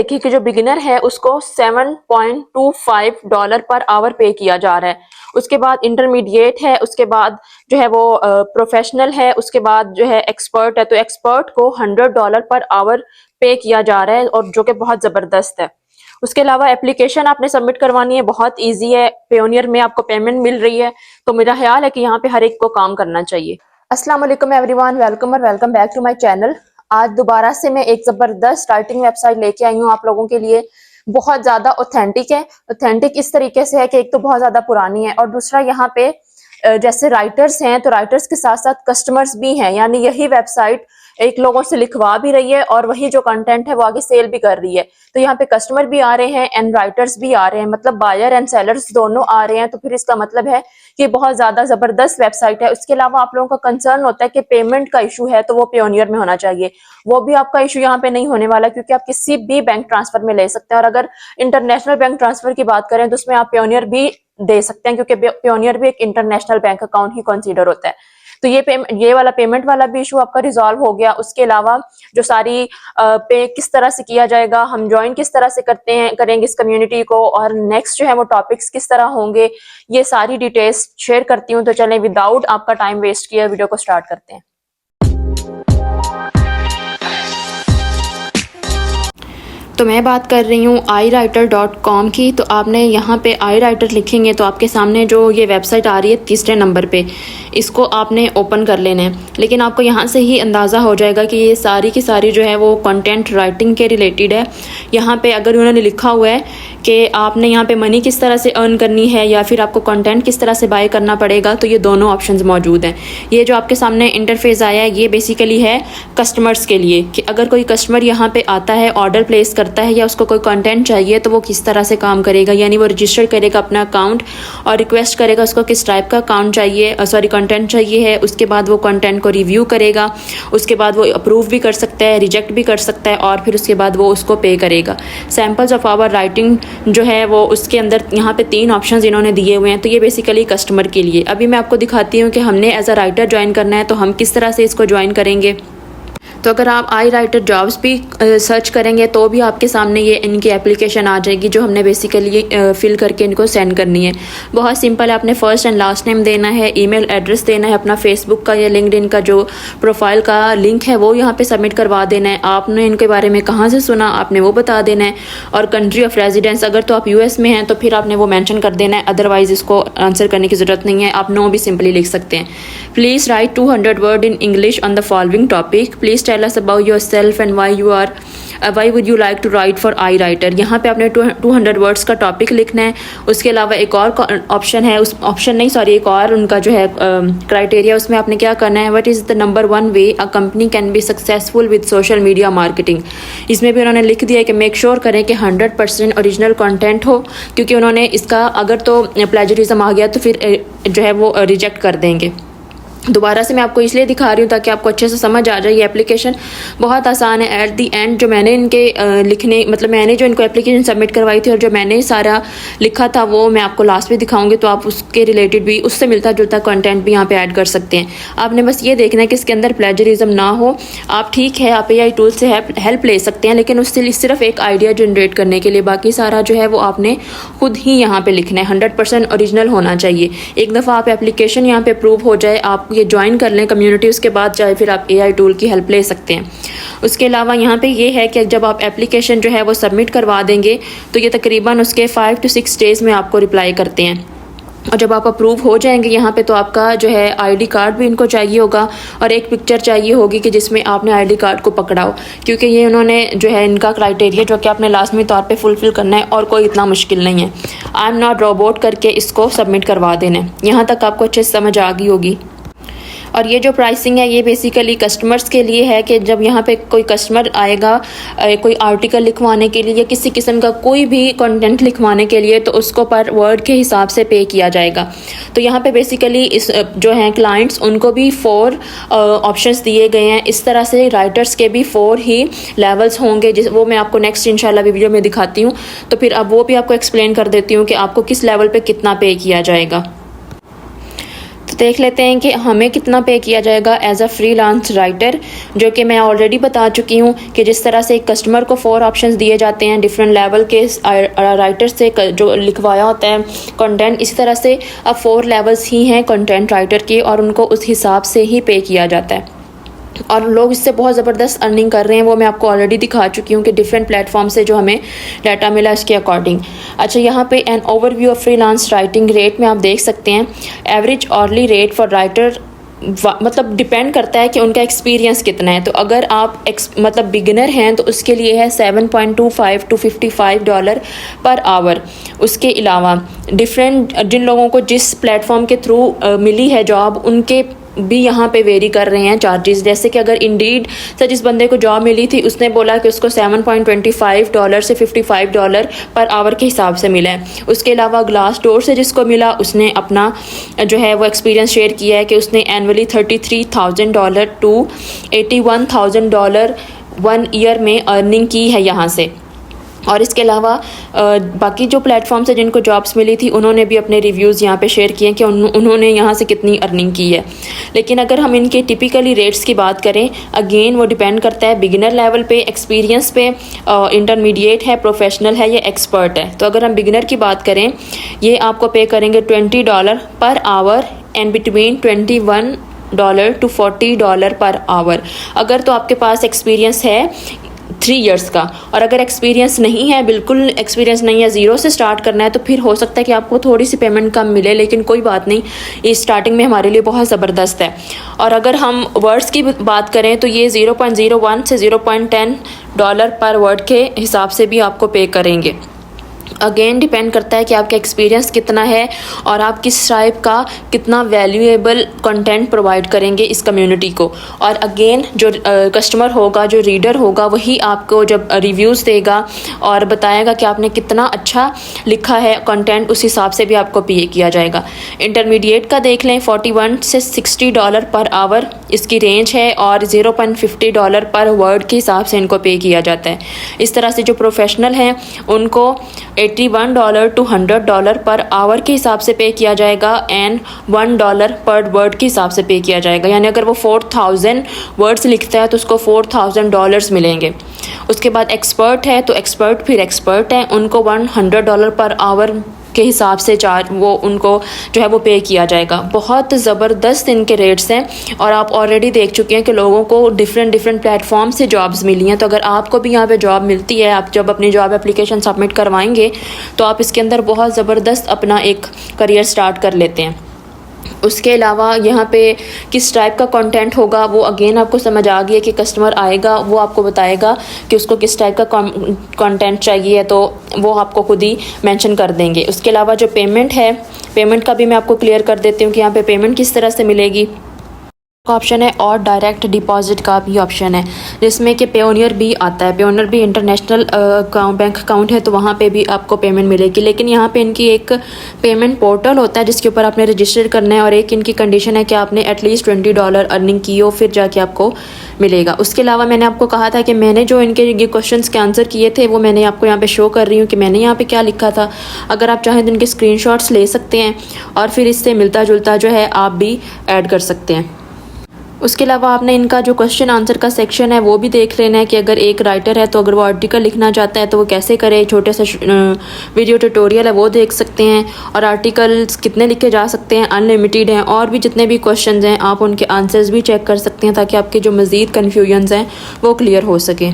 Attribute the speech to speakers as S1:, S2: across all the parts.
S1: देखिए कि जो बिगिनर है उसको $7.25 पर आवर पे किया जा रहा है। उसके बाद इंटरमीडिएट है, उसके बाद जो है वो प्रोफेशनल है, उसके बाद जो है एक्सपर्ट है। तो एक्सपर्ट को $100 पर आवर पे किया जा रहा है और जो कि बहुत ज़बरदस्त है। उसके अलावा एप्लीकेशन आपने सबमिट करवानी है, बहुत ईजी है। पेयोनियर में आपको पेमेंट मिल रही है, तो मेरा ख्याल है कि यहाँ पे हर एक को काम करना चाहिए। अस्सलाम वालेकुम एवरीवन, वेलकम और welcome back to my channel. आज दोबारा से मैं एक ज़बरदस्त राइटिंग वेबसाइट लेके आई हूँ आप लोगों के लिए। बहुत ज़्यादा ऑथेंटिक है। ऑथेंटिक इस तरीके से है कि एक तो बहुत ज़्यादा पुरानी है और दूसरा यहाँ पे जैसे राइटर्स हैं तो राइटर्स के साथ साथ कस्टमर्स भी हैं, यानी यही वेबसाइट एक लोगों से लिखवा भी रही है और वही जो कंटेंट है वो आगे सेल भी कर रही है। तो यहाँ पे कस्टमर भी आ रहे हैं एंड राइटर्स भी आ रहे हैं, मतलब बायर एंड सेलर्स दोनों आ रहे हैं। तो फिर इसका मतलब है कि बहुत ज्यादा जबरदस्त वेबसाइट है। उसके अलावा आप लोगों का कंसर्न होता है कि पेमेंट का इशू है, तो वो पेयोनियर में होना चाहिए। वो भी आपका इशू यहाँ पे नहीं होने वाला, क्योंकि आप किसी भी बैंक ट्रांसफर में ले सकते हैं। और अगर इंटरनेशनल बैंक ट्रांसफर की बात करें तो उसमें आप पेयोनियर भी दे सकते हैं, क्योंकि पेयोनियर भी एक इंटरनेशनल बैंक अकाउंट ही कंसीडर होता है। तो ये वाला पेमेंट वाला भी इशू आपका रिजॉल्व हो गया। उसके अलावा जो सारी पे किस तरह से किया जाएगा, हम ज्वाइन किस तरह से करेंगे इस कम्युनिटी को, और नेक्स्ट जो है वो टॉपिक्स किस तरह होंगे, ये सारी डिटेल्स शेयर करती हूँ। तो चलें विदाउट आपका टाइम वेस्ट किए वीडियो को स्टार्ट करते हैं। तो मैं बात कर रही हूँ iWriter.com की। तो आपने यहाँ पे iWriter लिखेंगे तो आपके सामने जो ये वेबसाइट आ रही है तीसरे नंबर पे, इसको आपने ओपन कर लेना है। लेकिन आपको यहाँ से ही अंदाज़ा हो जाएगा कि ये सारी की सारी जो है वो कंटेंट राइटिंग के रिलेटेड है। यहाँ पे अगर उन्होंने लिखा हुआ है कि आपने यहाँ पे मनी किस तरह से अर्न करनी है या फिर आपको कंटेंट किस तरह से बाय करना पड़ेगा, तो ये दोनों ऑप्शंस मौजूद हैं। ये जो आपके सामने इंटरफेस आया है ये बेसिकली है कस्टमर्स के लिए, कि अगर कोई कस्टमर यहाँ पे आता है, ऑर्डर प्लेस करता है या उसको कोई कंटेंट चाहिए तो वो किस तरह से काम करेगा। यानी वो रजिस्टर करेगा अपना अकाउंट और रिक्वेस्ट करेगा उसको किस टाइप का अकाउंट चाहिए, कंटेंट चाहिए है। उसके बाद वो कंटेंट को रिव्यू करेगा, उसके बाद वो अप्रूव भी कर सकता है, रिजेक्ट भी कर सकता है, और फिर उसके बाद वो उसको पे करेगा। सैम्पल्स ऑफ आवर राइटिंग जो है वो उसके अंदर यहाँ पे 3 ऑप्शंस इन्होंने दिए हुए हैं। तो ये बेसिकली कस्टमर के लिए। अभी मैं आपको दिखाती हूँ कि हमने एज अ राइटर ज्वाइन करना है तो हम किस तरह से इसको ज्वाइन करेंगे। तो अगर आप iWriter जॉब्स भी सर्च करेंगे तो भी आपके सामने ये इनकी एप्लीकेशन आ जाएगी, जो हमने बेसिकली फिल करके इनको सेंड करनी है। बहुत सिंपल है, आपने फर्स्ट एंड लास्ट नेम देना है, ईमेल एड्रेस देना है, अपना फेसबुक का या लिंक्डइन का जो प्रोफाइल का लिंक है वो यहाँ पे सबमिट करवा देना है। आपने इनके बारे में कहाँ से सुना आपने वो बता देना है, और कंट्री ऑफ रेजिडेंस अगर तो आप US में हैं तो फिर आपने वो मेंशन कर देना है, अदरवाइज इसको आंसर करने की ज़रूरत नहीं है, आप नो भी सिंपली लिख सकते हैं। Please write 200 word in English on the following topic. Please tell us about yourself and why would you like to write for iWriter। यहाँ पे आपने 200 वर्ड्स का टॉपिक लिखना है। उसके अलावा एक और ऑप्शन है, एक और उनका जो है क्राइटेरिया, उसमें आपने क्या करना है, what is the number 1 way a company can be successful with social media marketing. इसमें भी उन्होंने लिख दिया है कि मेक श्योर करें कि 100% ओरिजिनल कंटेंट हो, क्योंकि उन्होंने इसका अगर तो प्लेजरिज्म आ गया तो फिर जो है वो रिजेक्ट कर देंगे। दोबारा से मैं आपको इसलिए दिखा रही हूँ ताकि आपको अच्छे से समझ आ जाए। ये एप्लीकेशन बहुत आसान है। एट दी एंड जो मैंने इनके मैंने जो इनको एप्लीकेशन सबमिट करवाई थी और जो मैंने सारा लिखा था वो मैं आपको लास्ट में दिखाऊंगी, तो आप उसके रिलेटेड भी उससे मिलता जुलता कंटेंट भी यहाँ पे ऐड कर सकते हैं। आपने बस ये देखना है कि इसके अंदर प्लेजरिज्म ना हो। आप ठीक है, आप AI टूल से हेल्प ले सकते हैं, लेकिन उससे सिर्फ एक आइडिया जनरेट करने के लिए, बाकी सारा जो है वो आपने खुद ही यहाँ पे लिखना है। 100% ओरिजिनल होना चाहिए। एक दफ़ा आप एप्लीकेशन यहाँ पे अप्रूव हो जाए, आप ये ज्वाइन कर लें कम्युनिटी, उसके बाद चाहे फिर आप AI टूल की हेल्प ले सकते हैं। उसके अलावा यहाँ पे ये है कि जब आप एप्लीकेशन जो है वो सबमिट करवा देंगे तो ये तकरीबन उसके 5 to 6 डेज़ में आपको रिप्लाई करते हैं। और जब आप अप्रूव हो जाएंगे यहाँ पे तो आपका जो है ID कार्ड भी इनको चाहिए होगा और एक पिक्चर चाहिए होगी कि जिसमें आपने ID कार्ड को पकड़ा हो, क्योंकि ये उन्होंने जो है इनका क्राइटेरिया जो कि आपने लाजमी तौर पे फुलफिल करना है और कोई इतना मुश्किल नहीं है। आई एम नॉट रोबोट करके इसको सबमिट करवा देना है। यहाँ तक आपको अच्छे से समझ आ गई होगी। और ये जो प्राइसिंग है ये बेसिकली कस्टमर्स के लिए है कि जब यहाँ पे कोई कस्टमर आएगा कोई आर्टिकल लिखवाने के लिए या किसी किस्म का कोई भी कंटेंट लिखवाने के लिए, तो उसको पर वर्ड के हिसाब से पे किया जाएगा। तो यहाँ पे बेसिकली इस जो हैं क्लाइंट्स उनको भी 4 ऑप्शंस दिए गए हैं। इस तरह से राइटर्स के भी 4 ही लेवल्स होंगे, वो मैं आपको नेक्स्ट इंशाल्लाह वीडियो में दिखाती हूँ। तो फिर अब वो भी आपको एक्सप्लेन कर देती हूँ कि आपको किस लेवल पर कितना पे किया जाएगा। तो देख लेते हैं कि हमें कितना पे किया जाएगा एज अ फ्रीलांस राइटर, जो कि मैं ऑलरेडी बता चुकी हूँ कि जिस तरह से एक कस्टमर को 4 ऑप्शंस दिए जाते हैं डिफरेंट लेवल के राइटर से जो लिखवाया होता है कंटेंट, इसी तरह से अब 4 लेवल्स ही हैं कंटेंट राइटर के और उनको उस हिसाब से ही पे किया जाता है और लोग इससे बहुत ज़बरदस्त अर्निंग कर रहे हैं। वो मैं आपको ऑलरेडी दिखा चुकी हूँ कि डिफरेंट प्लेटफॉर्म से जो हमें डाटा मिला इसके अकॉर्डिंग। अच्छा, यहाँ पे an overview of freelance writing rate में आप देख सकते हैं average hourly rate for writer, मतलब डिपेंड करता है कि उनका एक्सपीरियंस कितना है। तो अगर आप मतलब बिगिनर हैं तो उसके लिए है $7.25 to $55 पर आवर। उसके अलावा डिफरेंट जिन लोगों को जिस प्लेटफॉर्म के थ्रू मिली है जॉब, उनके भी यहाँ पे वेरी कर रहे हैं चार्जेस। जैसे कि अगर इंडीड से जिस बंदे को जॉब मिली थी उसने बोला कि उसको $7.25 से $55 पर आवर के हिसाब से मिला है। उसके अलावा ग्लास डोर से जिसको मिला उसने अपना जो है वो एक्सपीरियंस शेयर किया है कि उसने एनुअली $33,000 to $81,000 1 ईयर में अर्निंग की है यहाँ से। और इसके अलावा बाकी जो प्लेटफॉर्म से जिनको जॉब्स मिली थी उन्होंने भी अपने रिव्यूज़ यहाँ पे शेयर किए कि उन्होंने यहाँ से कितनी अर्निंग की है। लेकिन अगर हम इनके टिपिकली रेट्स की बात करें, अगेन वो डिपेंड करता है बिगिनर लेवल पे, एक्सपीरियंस पे, इंटरमीडिएट है, प्रोफेशनल है या एक्सपर्ट है। तो अगर हम बिगिनर की बात करें, ये आपको पे करेंगे $20 per hour and between $21 to $40 per hour. अगर तो आपके पास एक्सपीरियंस है 3 इयर्स का, और अगर एक्सपीरियंस नहीं है, बिल्कुल एक्सपीरियंस नहीं है, ज़ीरो से स्टार्ट करना है, तो फिर हो सकता है कि आपको थोड़ी सी पेमेंट कम मिले, लेकिन कोई बात नहीं, ये स्टार्टिंग में हमारे लिए बहुत ज़बरदस्त है। और अगर हम वर्ड्स की बात करें तो ये 0.01 से $0.10 पर वर्ड के हिसाब से भी आपको पे करेंगे। अगेन डिपेंड करता है कि आपका एक्सपीरियंस कितना है और आप किस टाइप का कितना वैल्यूएबल कंटेंट प्रोवाइड करेंगे इस कम्युनिटी को। और अगेन जो कस्टमर होगा, जो रीडर होगा, वही आपको जब रिव्यूज़ देगा और बताएगा कि आपने कितना अच्छा लिखा है कंटेंट, उस हिसाब से भी आपको पे किया जाएगा। इंटरमीडिएट का देख लें, $41 से $60 पर आवर इसकी रेंज है और $0.50 पर वर्ड के हिसाब से इनको पे किया जाता है। इस तरह से जो प्रोफेशनल हैं उनको $81 to $100 पर आवर के हिसाब से पे किया जाएगा एंड $1 पर वर्ड के हिसाब से पे किया जाएगा। यानी अगर वो 4000 वर्ड्स लिखता है तो उसको $4000 मिलेंगे। उसके बाद एक्सपर्ट है तो एक्सपर्ट है, उनको $100 पर आवर के हिसाब से वो उनको जो है वो पे किया जाएगा। बहुत ज़बरदस्त इनके रेट्स हैं और आप ऑलरेडी देख चुके हैं कि लोगों को डिफरेंट प्लेटफॉर्म से जॉब्स मिली हैं। तो अगर आपको भी यहाँ पे जॉब मिलती है, आप जब अपनी जॉब एप्लीकेशन सबमिट करवाएंगे तो आप इसके अंदर बहुत ज़बरदस्त अपना एक करियर स्टार्ट कर लेते हैं। उसके अलावा यहाँ पे किस टाइप का कंटेंट होगा वो अगेन आपको समझ आ गई है कि कस्टमर आएगा वो आपको बताएगा कि उसको किस टाइप का कंटेंट चाहिए, तो वो आपको खुद ही मेंशन कर देंगे। उसके अलावा जो पेमेंट है, पेमेंट का भी मैं आपको क्लियर कर देती हूँ कि यहाँ पे पेमेंट किस तरह से मिलेगी। ऑप्शन है और डायरेक्ट डिपॉजिट का भी ऑप्शन है, जिसमें कि पेयोनियर भी आता है। पेयोनियर भी इंटरनेशनल बैंक अकाउंट है तो वहाँ पे भी आपको पेमेंट मिलेगी। लेकिन यहाँ पे इनकी एक पेमेंट पोर्टल होता है जिसके ऊपर आपने रजिस्टर करना है और एक इनकी कंडीशन है कि आपने एटलीस्ट $20 अर्निंग की हो, फिर जाके आपको मिलेगा। उसके अलावा मैंने आपको कहा था कि मैंने जो इनके ये क्वेश्चंस के आंसर किए थे वो मैंने आपको यहाँ पे शो कर रही हूँ कि मैंने यहाँ पे क्या लिखा था। अगर आप चाहें तो इनके स्क्रीनशॉट्स ले सकते हैं और फिर इससे मिलता जुलता जो है आप भी ऐड कर सकते हैं। उसके अलावा आपने इनका जो क्वेश्चन आंसर का सेक्शन है वो भी देख लेना है कि अगर एक राइटर है तो अगर वो आर्टिकल लिखना चाहता है तो वो कैसे करे। छोटे सा वीडियो ट्यूटोरियल है वो देख सकते हैं और आर्टिकल्स कितने लिखे जा सकते हैं अनलिमिटेड हैं। और भी जितने भी क्वेश्चंस हैं आप उनके आंसर्स भी चेक कर सकते हैं ताकि आपके जो मज़ीद कन्फ्यूजन्स हैं वो क्लियर हो सके।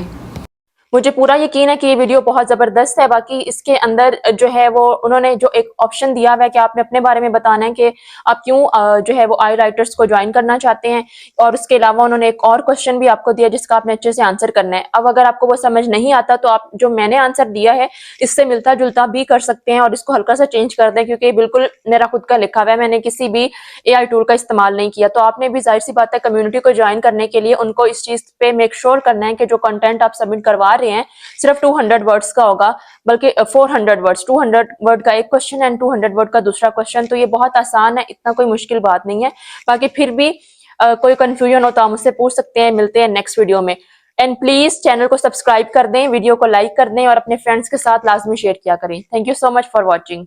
S1: मुझे पूरा यकीन है कि ये वीडियो बहुत ज़बरदस्त है। बाकी इसके अंदर जो है वो उन्होंने जो एक ऑप्शन दिया हुआ है कि आपने अपने बारे में बताना है कि आप क्यों जो है वो आई राइटर्स को ज्वाइन करना चाहते हैं। और उसके अलावा उन्होंने एक और क्वेश्चन भी आपको दिया जिसका आपने अच्छे से आंसर करना है। अब अगर आपको वो समझ नहीं आता तो आप जो मैंने आंसर दिया है इससे मिलता जुलता भी कर सकते हैं और इसको हल्का सा चेंज कर दें, क्योंकि बिल्कुल मेरा खुद का लिखा हुआ है, मैंने किसी भी AI टूल का इस्तेमाल नहीं किया। तो आपने भी जाहिर सी बात है कम्युनिटी को ज्वाइन करने के लिए उनको इस चीज़ पे मेक श्योर करना है कि जो कंटेंट आप सबमिट करवा रहे हैं सिर्फ 200 वर्ड्स का होगा, बल्कि 400 वर्ड्स, 200 वर्ड का एक क्वेश्चन एंड 200 वर्ड का दूसरा क्वेश्चन। तो ये बहुत आसान है, इतना कोई मुश्किल बात नहीं है। बाकी फिर भी कोई कंफ्यूजन हो तो आप मुझसे पूछ सकते हैं। मिलते हैं नेक्स्ट वीडियो में। एंड प्लीज चैनल को सब्सक्राइब कर दें, वीडियो को लाइक कर दें और अपने फ्रेंड्स के साथ लाजमी शेयर किया करें। Thank you so much for watching.